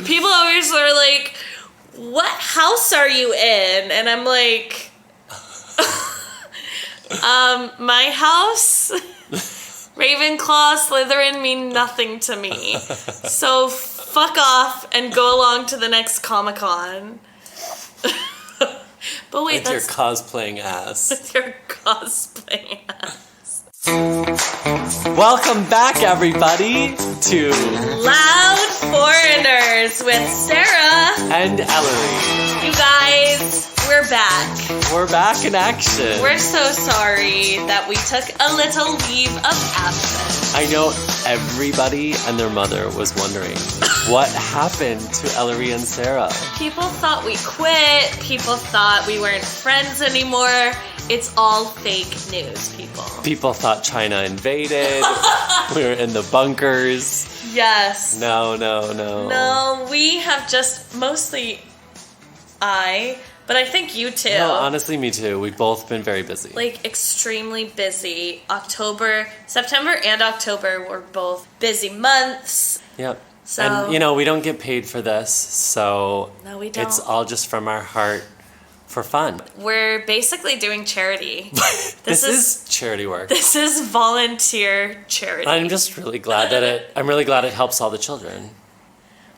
People always are like, what house are you in? And I'm like, my house, Ravenclaw, Slytherin mean nothing to me. So fuck off and go along to the next Comic-Con. But wait, with your cosplaying ass. With your cosplaying ass. Welcome back, everybody, to Loud Foreigners with Sarah and Ellery. You guys, we're back. We're back in action. We're so sorry that we took a little leave of absence. I know everybody and their mother was wondering what happened to Ellery and Sarah. People thought we quit. People thought we weren't friends anymore. It's all fake news, people. People thought China invaded. We were in the bunkers. Yes. No. No, we have just mostly but I think you too. No, honestly, me too. We've both been very busy. Like, extremely busy. September and October were both busy months. Yep. So, and, we don't get paid for this, so no, we don't. It's all just from our heart for fun. We're basically doing charity. This is charity work. This is volunteer charity. I'm just really glad I'm really glad it helps all the children.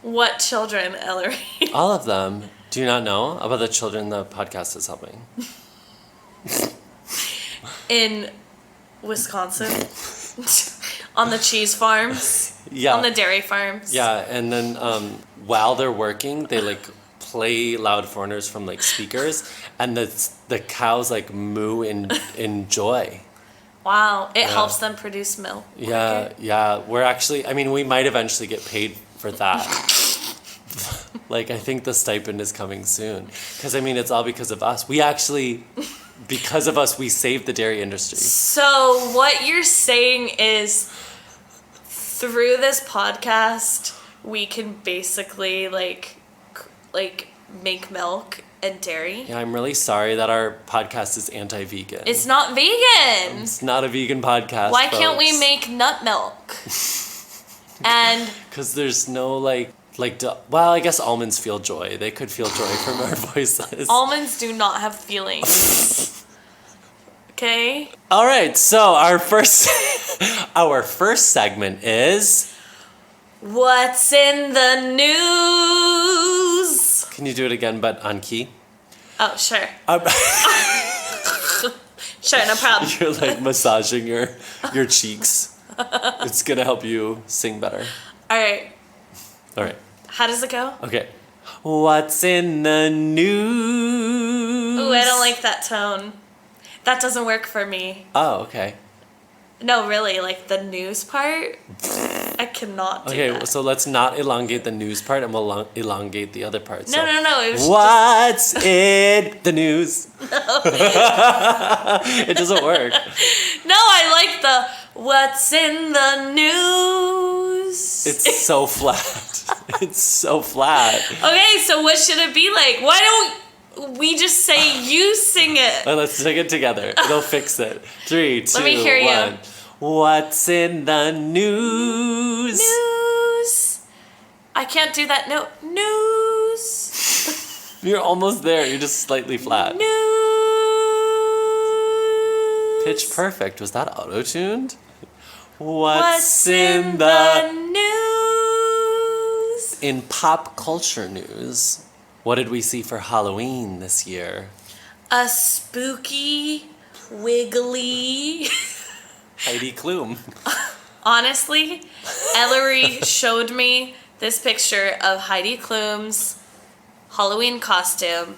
What children, Ellery? All of them. Do you not know about the children the podcast is helping? In Wisconsin? On the cheese farms? Yeah. On the dairy farms? Yeah, and then while they're working, they play Loud Foreigners from speakers, and the cows moo in joy. Wow, it helps them produce milk. Yeah. We're actually, we might eventually get paid for that. I think the stipend is coming soon. Because, it's all because of us. Because of us, we saved the dairy industry. So, what you're saying is, through this podcast, we can basically, make milk and dairy. Yeah, I'm really sorry that our podcast is anti-vegan. It's not vegan! It's not a vegan podcast, Why can't we make nut milk? And... Because there's no, well, I guess almonds feel joy. They could feel joy from our voices. Almonds do not have feelings. Okay? All right, so our first segment is... What's in the news? Can you do it again, but on key? Oh, sure. Sure, no problem. You're massaging your cheeks. It's gonna help you sing better. All right. How does it go? Okay. What's in the news? Ooh, I don't like that tone. That doesn't work for me. Oh, okay. No, really, the news part, I cannot do that. Okay, so let's not elongate the news part, and we'll elongate the other part. No. It was What's in the news? No. It doesn't work. No, I like the what's in the news. It's so flat. It's so flat. Okay, so what should it be like? Why don't we just say you sing it? Let's sing it together. We'll fix it. 3, 2, Let me hear 1. you. What's in the news? News. I can't do that. No. News. You're almost there. You're just slightly flat. News. Pitch perfect. Was that auto-tuned? What's in the news? In pop culture news, what did we see for Halloween this year? A spooky, wiggly... Heidi Klum. Honestly, Ellery showed me this picture of Heidi Klum's Halloween costume,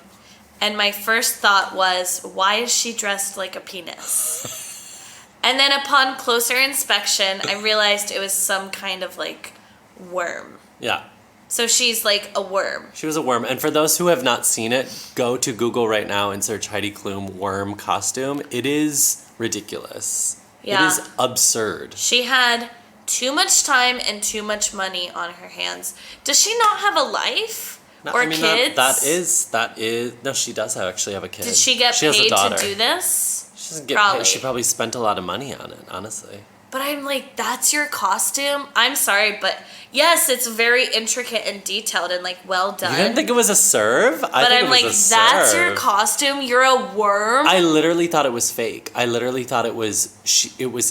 and my first thought was, why is she dressed like a penis? And then upon closer inspection, I realized it was some kind of worm. Yeah. So she's a worm. She was a worm. And for those who have not seen it, go to Google right now and search Heidi Klum worm costume. It is ridiculous. Yeah. It is absurd. She had too much time and too much money on her hands. Does she not have a life? Or kids? That is... No, she does actually have a kid. Did she get paid to do this? She doesn't get paid. She probably spent a lot of money on it, honestly. But I'm like, that's your costume? I'm sorry, but yes, it's very intricate and detailed and like well done. You didn't think it was a serve? But I'm like, that's your costume? You're a worm? I literally thought it was fake. I literally thought it was,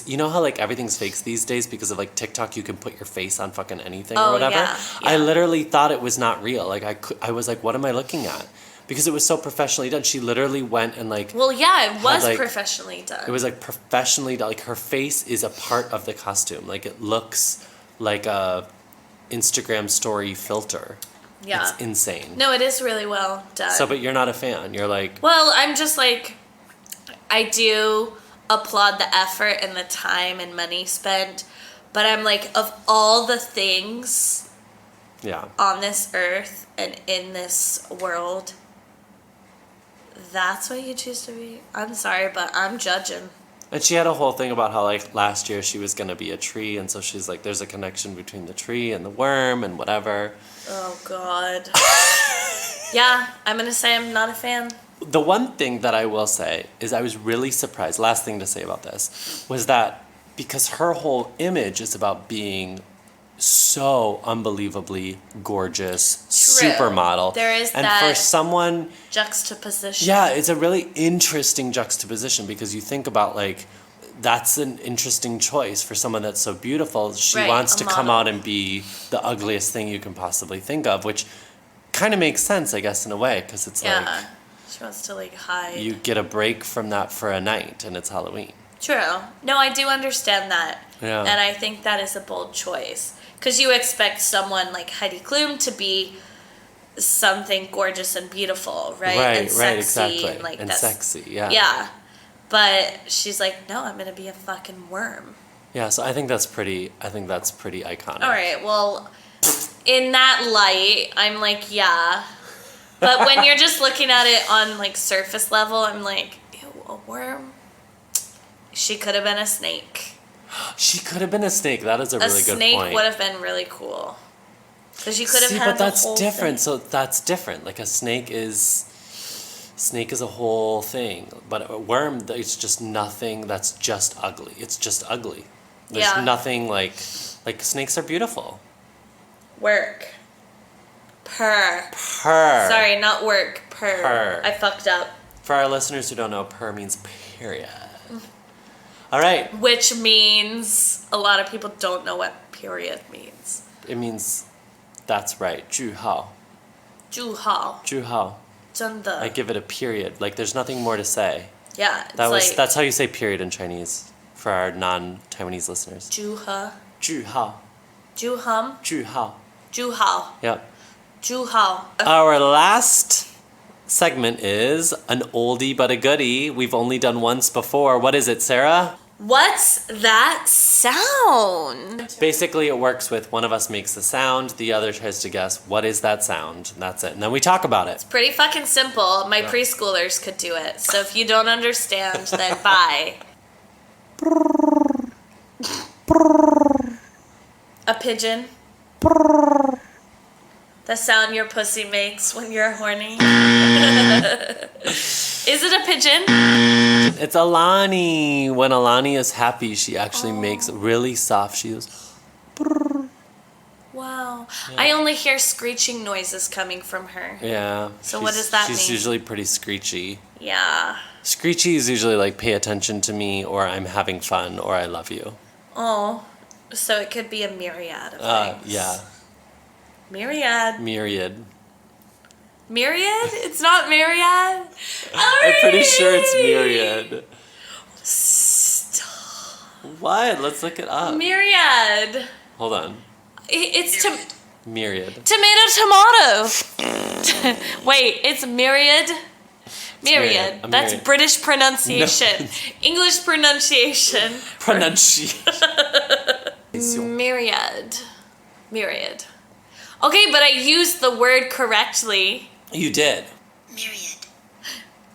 you know how like everything's fake these days because of like TikTok, you can put your face on fucking anything or whatever? Yeah. I literally thought it was not real. Like I was like, what am I looking at? Because it was so professionally done. She literally went and like... Well, yeah, it was like, professionally done. It was like professionally done. Like her face is a part of the costume. Like it looks like a Instagram story filter. Yeah. It's insane. No, it is really well done. So, but you're not a fan. You're like... Well, I'm just like... I do applaud the effort and the time and money spent. But I'm like, of all the things... Yeah. On this earth and in this world... That's what you choose to be? I'm sorry, but I'm judging. And she had a whole thing about how, like, last year she was going to be a tree, and so she's like, there's a connection between the tree and the worm and whatever. Oh, God. Yeah, I'm going to say I'm not a fan. The one thing that I will say is I was really surprised, last thing to say about this, was that because her whole image is about being so unbelievably gorgeous supermodel. There is and that for someone juxtaposition. Yeah, it's a really interesting juxtaposition because you think about like that's an interesting choice for someone that's so beautiful. She wants to come out and be the ugliest thing you can possibly think of, which kind of makes sense, I guess, in a way, because it's like she wants to like hide. You get a break from that for a night, and it's Halloween. True. No, I do understand that. Yeah. And I think that is a bold choice. Because you expect someone like Heidi Klum to be something gorgeous and beautiful, right? And sexy, exactly. And, like, and that's, sexy, yeah. Yeah. But she's like, no, I'm going to be a fucking worm. Yeah, so I think that's pretty iconic. All right, well, in that light, I'm like, yeah. But when you're just looking at it on, like, surface level, I'm like, ew, a worm? She could have been a snake. She could have been a snake. That is a really good point. A snake would have been really cool. Because you could have had but that's the whole different. thing. So that's different. Like a snake is a whole thing. But a worm, it's just nothing. That's just ugly. It's just ugly. There's nothing like snakes are beautiful. Work. Purr. Purr. Sorry, not work. Purr. Purr. I fucked up. For our listeners who don't know, purr means period. All right. Which means a lot of people don't know what period means. It means that's right. 句号. 句号. 句号. 真的. I give it a period. Like there's nothing more to say. Yeah, it's that's how you say period in Chinese for our non-Taiwanese listeners. 句号. 句号. 句号. 句号. 句号. Yep. 句号. Our last segment is an oldie but a goodie. We've only done once before. What is it, Sarah? What's that sound? Basically, it works with one of us makes the sound, the other tries to guess what is that sound, and that's it. And then we talk about it. Pretty fucking simple. My preschoolers could do it. So if you don't understand, then bye. A pigeon. The sound your pussy makes when you're horny. Is it a pigeon? It's Alani. When Alani is happy, she actually makes really soft. She goes. Wow. Yeah. I only hear screeching noises coming from her. Yeah. So what does that mean? She's usually pretty screechy. Yeah. Screechy is usually like pay attention to me, or I'm having fun, or I love you. Oh. So it could be a myriad of things. Yeah. Myriad. Myriad. Myriad? It's not myriad? I'm pretty sure it's myriad. Stop. What? Let's look it up. Myriad. Hold on. It's myriad. Tomato. Wait, it's myriad? Myriad. That's myriad. British pronunciation. No. English pronunciation. Myriad. Myriad. Okay, but I used the word correctly. You did. Myriad.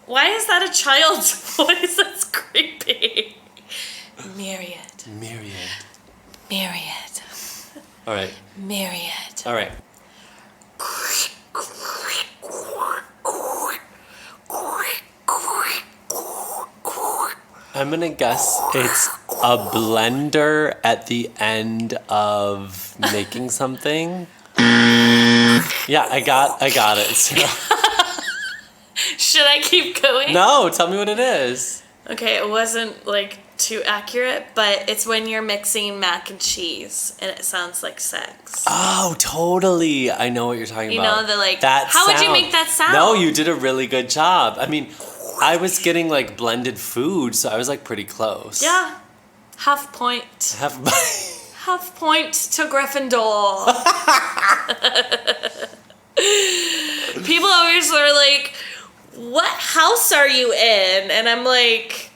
Why is that a child's voice? That's creepy. Myriad. Myriad. Myriad. All right. Myriad. All right. I'm gonna guess it's a blender at the end of making something. Yeah, I got it. Sarah. Should I keep going? No, tell me what it is. Okay, it wasn't like too accurate, but it's when you're mixing mac and cheese and it sounds like sex. Oh, totally. I know what you're talking You about. know, the like, that how would you sound. make that sound? No, you did a really good job. I mean, I was getting like blended food, so I was like pretty close. Yeah. Half point. Half point to Gryffindor. People always are like, what house are you in? And I'm like,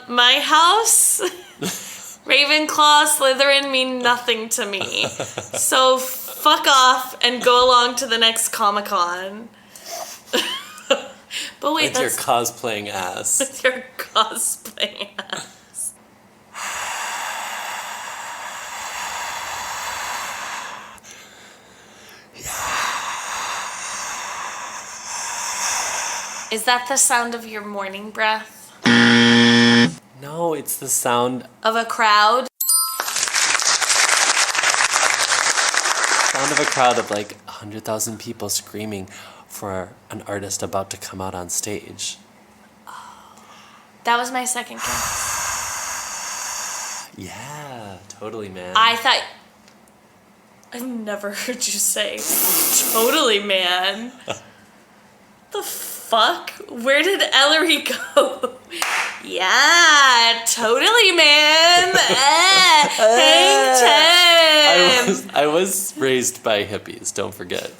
my house, Ravenclaw, Slytherin mean nothing to me. So fuck off and go along to the next Comic-Con. But wait, with your cosplaying ass. With your cosplaying ass. Is that the sound of your morning breath? No, it's the sound Of a crowd? of a crowd of like 100,000 people screaming for an artist about to come out on stage. That was my second guess. Yeah, totally, man. I thought... I've never heard you say, totally, man. The fuck? Where did Ellery go? Yeah, totally, man. Hang ten. I was raised by hippies, don't forget.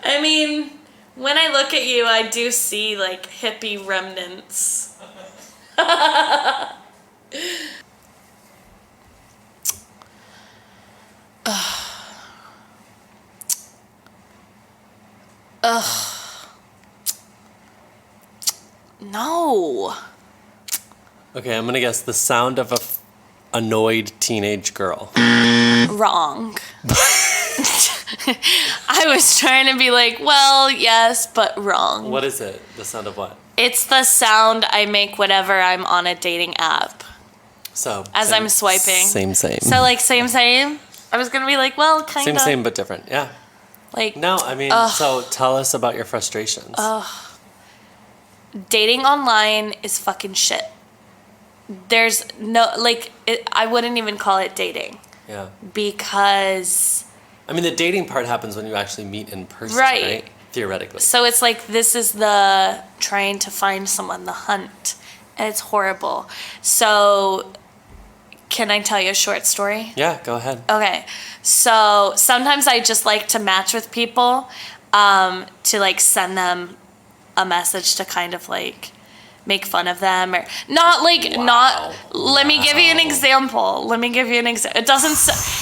I mean, when I look at you, I do see, like, hippie remnants. Ugh. No. Okay, I'm gonna guess the sound of a annoyed teenage girl. Wrong. I was trying to be like, well, yes, but wrong. What is it? The sound of what? It's the sound I make whenever I'm on a dating app. So As I'm swiping. Same. So, like, same. I was going to be like, well, kind of. Same, but different. Yeah. Like, No, I mean, so tell us about your frustrations. dating online is fucking shit. There's no, like, I wouldn't even call it dating. Yeah. Because... I mean, the dating part happens when you actually meet in person, Right. right? Theoretically. So it's like, this is the trying to find someone, the hunt. And it's horrible. So, can I tell you a short story? Yeah, go ahead. Okay. So, sometimes I just like to match with people to, like, send them a message to kind of, like, make fun of them. Or not, like, let me give you an example. It doesn't,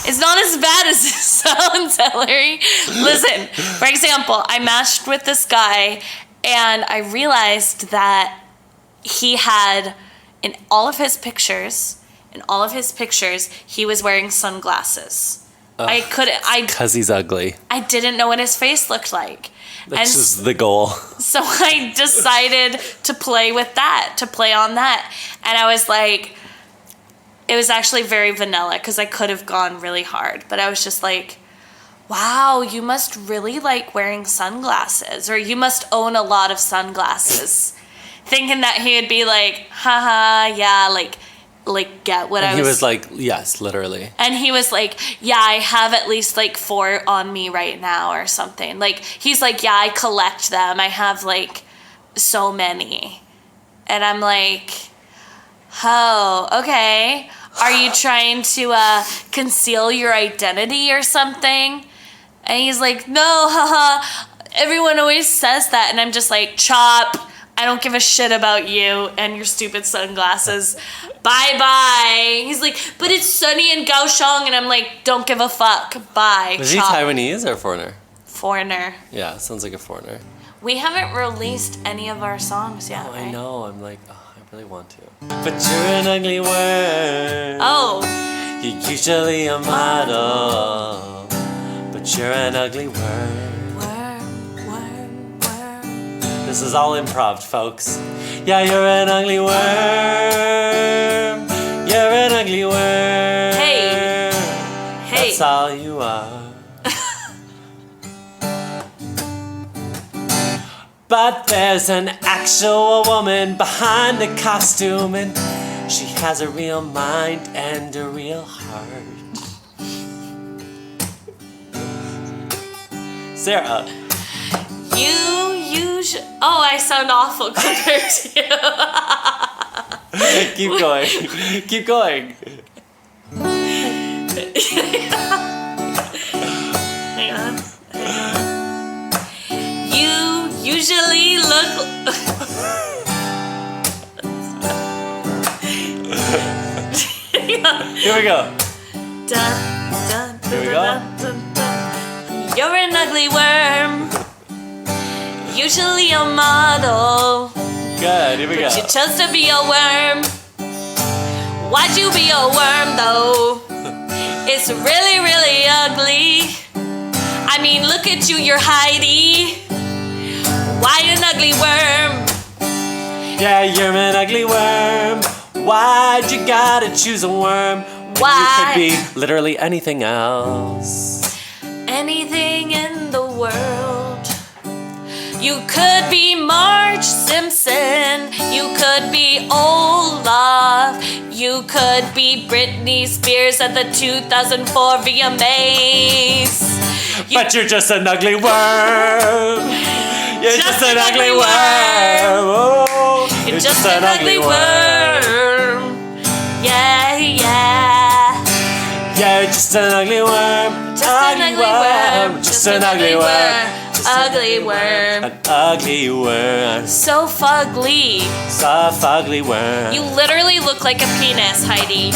it's not as bad as it sounds, Ellery. Listen, for example, I matched with this guy, and I realized that he had, in all of his pictures, he was wearing sunglasses. Because he's ugly. I didn't know what his face looked like. That's just the goal. So I decided to play on that. And I was like, it was actually very vanilla because I could have gone really hard. But I was just like, wow, you must really like wearing sunglasses, or you must own a lot of sunglasses. Thinking that he would be like, haha, yeah, like get what and I was. He was like, yes, literally. And he was like, yeah, I have at least like 4 on me right now or something. Like, he's like, yeah, I collect them. I have like so many. And I'm like, oh, okay. Are you trying to conceal your identity or something? And he's like, no, haha. Everyone always says that. And I'm just like, chop. I don't give a shit about you and your stupid sunglasses. Bye-bye. He's like, but it's sunny in Kaohsiung. And I'm like, don't give a fuck. Bye. Was he Taiwanese or foreigner? Foreigner. Yeah, sounds like a foreigner. We haven't released any of our songs yet, Oh, right? I know. I'm like, oh, I really want to. But you're an ugly worm. Oh. You're usually a model. But you're an ugly worm. Worm. The This is all improv, folks. Yeah, you're an ugly worm. You're an ugly worm. Hey. That's all you are. But there's an actual woman behind the costume, and she has a real mind and a real heart. Sarah. Oh, I sound awful compared to you. Keep going. Keep going. Hang on. You usually look. Here we go. Dun, dun, Here we dun, go. dun, dun. You're an ugly worm. Usually a model. Good. Here we go. But you chose to be a worm. Why'd you be a worm though? It's really, really ugly. I mean, look at you, you're Heidi. Why an ugly worm? Yeah, you're an ugly worm. Why'd you gotta choose a worm? Why? You could be literally anything else. Anything in the world. You could be Marge Simpson. You could be Olaf. You could be Britney Spears at the 2004 VMAs. But you're just an ugly worm. You're just an ugly worm. Oh, You're just an ugly worm. Yeah, yeah. Yeah, you're just an ugly worm. Just an ugly worm. Just an ugly worm. Ugly worm. An ugly worm. So fugly. Soft, ugly worm. You literally look like a penis, Heidi.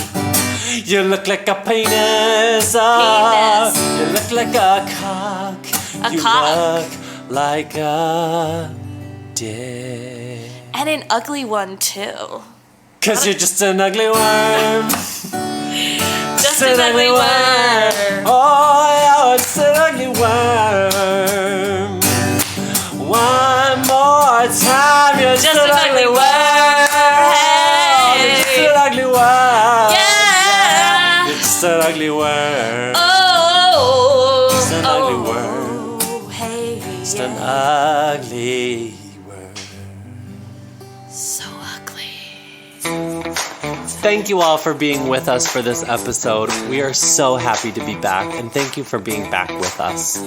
You look like a penis. Oh, Penis. you look like a cock. A you cock. look like a dick. And an ugly one, too. 'Cause you're just an ugly worm. Just an ugly worm. Oh, yeah, it's an ugly worm. One more time, you're just an ugly worm. Hey. You're just an ugly worm. Yeah. You're just an ugly worm. Oh. Just an ugly worm. Hey. Just an ugly worm. So ugly. Thank you all for being with us for this episode. We are so happy to be back, and thank you for being back with us.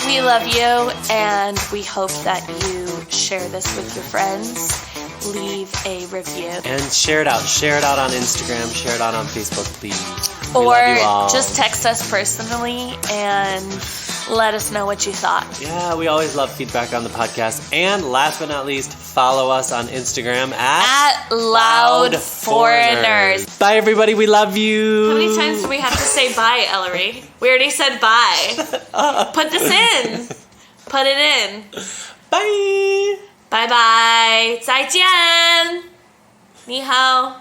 We love you, and we hope that you share this with your friends. Leave a review. And share it out. Share it out on Instagram. Share it out on Facebook, please. We Or love you all. just text us personally and let us know what you thought. Yeah, we always love feedback on the podcast. And last but not least, follow us on Instagram at Loud Foreigners. Bye, everybody. We love you. How many times do we have to say bye, Ellery? We already said bye. Put this in. Put it in. Bye. Bye bye. 再见. Ni hao.